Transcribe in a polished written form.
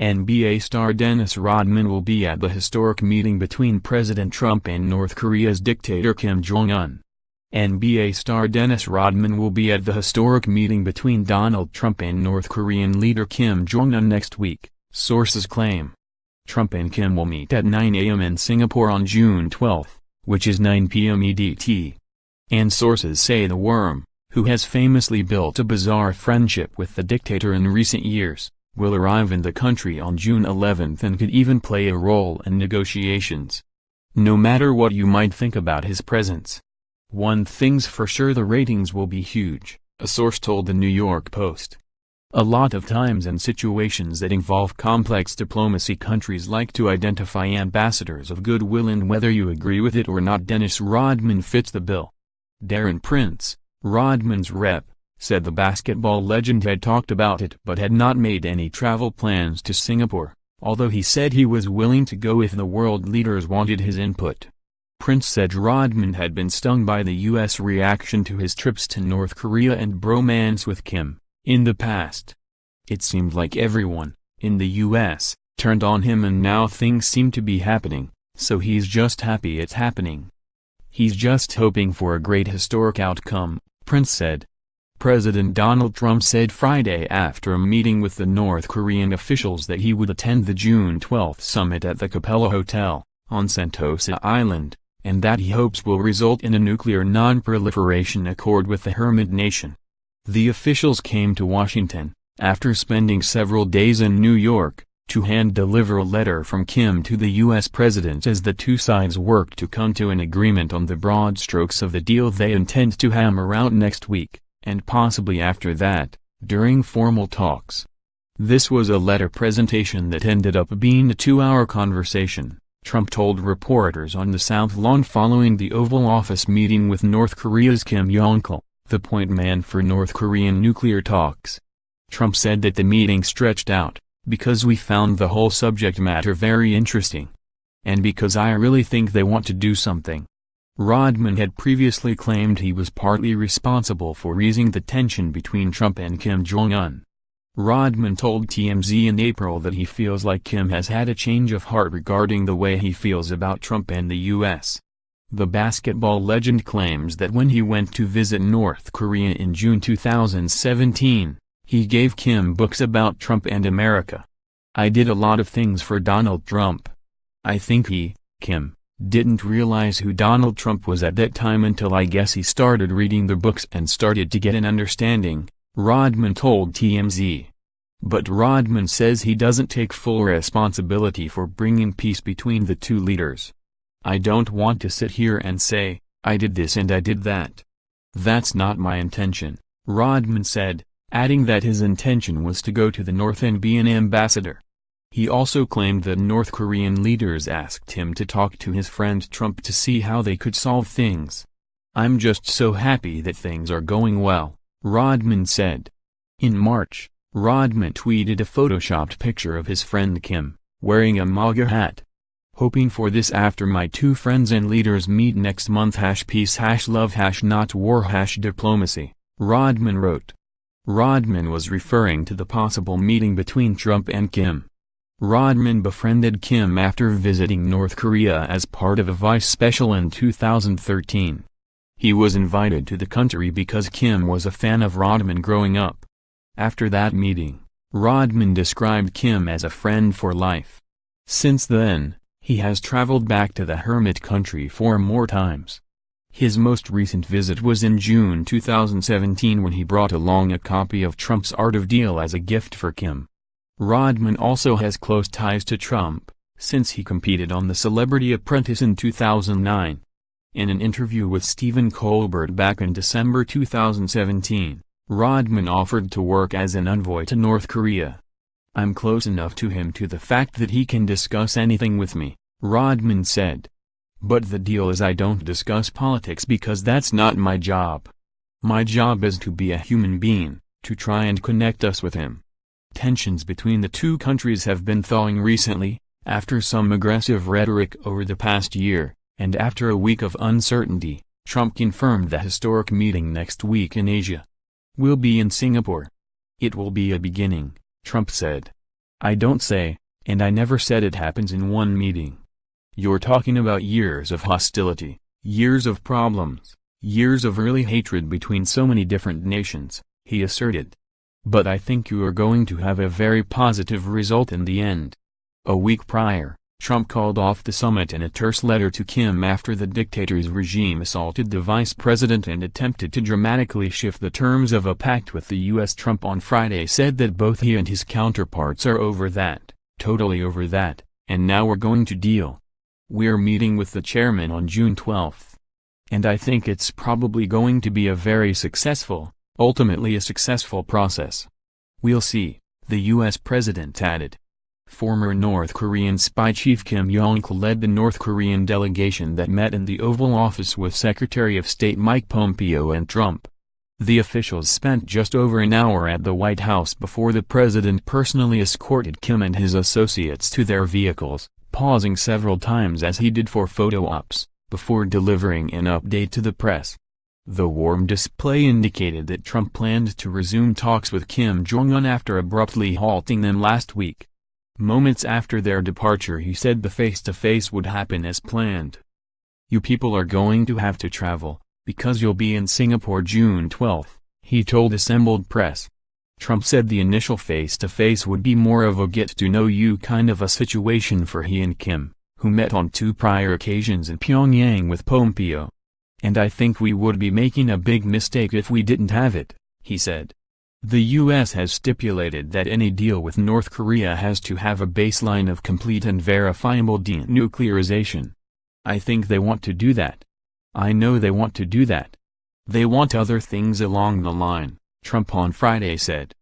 NBA star Dennis Rodman will be at the historic meeting between President Trump and North Korea's dictator Kim Jong Un. NBA star Dennis Rodman will be at the historic meeting between Donald Trump and North Korean leader Kim Jong Un next week, sources claim. Trump and Kim will meet at 9 a.m. in Singapore on June 12, which is 9 p.m. EDT. And sources say the worm, who has famously built a bizarre friendship with the dictator in recent years, will arrive in the country on June 11 and could even play a role in negotiations. No matter what you might think about his presence, one thing's for sure: the ratings will be huge, a source told the New York Post. A lot of times in situations that involve complex diplomacy, countries like to identify ambassadors of goodwill, and whether you agree with it or not, Dennis Rodman fits the bill. Darren Prince, Rodman's rep, said the basketball legend had talked about it but had not made any travel plans to Singapore, although he said he was willing to go if the world leaders wanted his input. Prince said Rodman had been stung by the U.S. reaction to his trips to North Korea and bromance with Kim in the past. It seemed like everyone, in the U.S., turned on him, and now things seem to be happening, so he's just happy it's happening. He's just hoping for a great historic outcome, Prince said. President Donald Trump said Friday after a meeting with the North Korean officials that he would attend the June 12 summit at the Capella Hotel, on Sentosa Island, and that he hopes will result in a nuclear non-proliferation accord with the hermit nation. The officials came to Washington, after spending several days in New York, to hand-deliver a letter from Kim to the U.S. president as the two sides work to come to an agreement on the broad strokes of the deal they intend to hammer out next week, and possibly after that, during formal talks. This was a letter presentation that ended up being a 2-hour conversation, Trump told reporters on the South Lawn following the Oval Office meeting with North Korea's Kim Jong Un, the point man for North Korean nuclear talks. Trump said that the meeting stretched out, because we found the whole subject matter very interesting. And because I really think they want to do something. Rodman had previously claimed he was partly responsible for easing the tension between Trump and Kim Jong Un. Rodman told TMZ in April that he feels like Kim has had a change of heart regarding the way he feels about Trump and the U.S. The basketball legend claims that when he went to visit North Korea in June 2017, he gave Kim books about Trump and America. "I did a lot of things for Donald Trump. I think Kim, didn't realize who Donald Trump was at that time until I guess he started reading the books and started to get an understanding," Rodman told TMZ. But Rodman says he doesn't take full responsibility for bringing peace between the two leaders. "I don't want to sit here and say, I did this and I did that. That's not my intention," Rodman said, adding that his intention was to go to the North and be an ambassador. He also claimed that North Korean leaders asked him to talk to his friend Trump to see how they could solve things. "I'm just so happy that things are going well," Rodman said. In March, Rodman tweeted a photoshopped picture of his friend Kim, wearing a MAGA hat. "Hoping for this after my two friends and leaders meet next month. #peace #love #not war #diplomacy," Rodman wrote. Rodman was referring to the possible meeting between Trump and Kim. Rodman befriended Kim after visiting North Korea as part of a Vice special in 2013. He was invited to the country because Kim was a fan of Rodman growing up. After that meeting, Rodman described Kim as a friend for life. Since then, he has traveled back to the hermit country 4 more times. His most recent visit was in June 2017 when he brought along a copy of Trump's Art of Deal as a gift for Kim. Rodman also has close ties to Trump, since he competed on The Celebrity Apprentice in 2009. In an interview with Stephen Colbert back in December 2017, Rodman offered to work as an envoy to North Korea. "I'm close enough to him to the fact that he can discuss anything with me," Rodman said. "But the deal is I don't discuss politics because that's not my job. My job is to be a human being, to try and connect us with him." Tensions between the two countries have been thawing recently, after some aggressive rhetoric over the past year, and after a week of uncertainty. Trump confirmed the historic meeting next week in Asia. "We'll be in Singapore. It will be a beginning," Trump said. I don't say, and I never said it happens in one meeting. You're talking about years of hostility, years of problems, years of really hatred between so many different nations, he asserted. But I think you are going to have a very positive result in the end. A week prior, Trump called off the summit in a terse letter to Kim after the dictator's regime assaulted the vice president and attempted to dramatically shift the terms of a pact with the U.S. Trump on Friday said that both he and his counterparts are over that, totally over that, and now we're going to deal. We're meeting with the chairman on June 12th. And I think it's probably going to be a very successful, ultimately a successful process. We'll see, the U.S. president added. Former North Korean spy chief Kim Jong Un led the North Korean delegation that met in the Oval Office with Secretary of State Mike Pompeo and Trump. The officials spent just over an hour at the White House before the president personally escorted Kim and his associates to their vehicles, pausing several times as he did for photo ops, before delivering an update to the press. The warm display indicated that Trump planned to resume talks with Kim Jong Un after abruptly halting them last week. Moments after their departure he said the face-to-face would happen as planned. You people are going to have to travel, because you'll be in Singapore June 12, he told assembled press. Trump said the initial face-to-face would be more of a get-to-know-you kind of a situation for he and Kim, who met on 2 prior occasions in Pyongyang with Pompeo. And I think we would be making a big mistake if we didn't have it, he said. The U.S. has stipulated that any deal with North Korea has to have a baseline of complete and verifiable denuclearization. I think they want to do that. I know they want to do that. They want other things along the line, Trump on Friday said.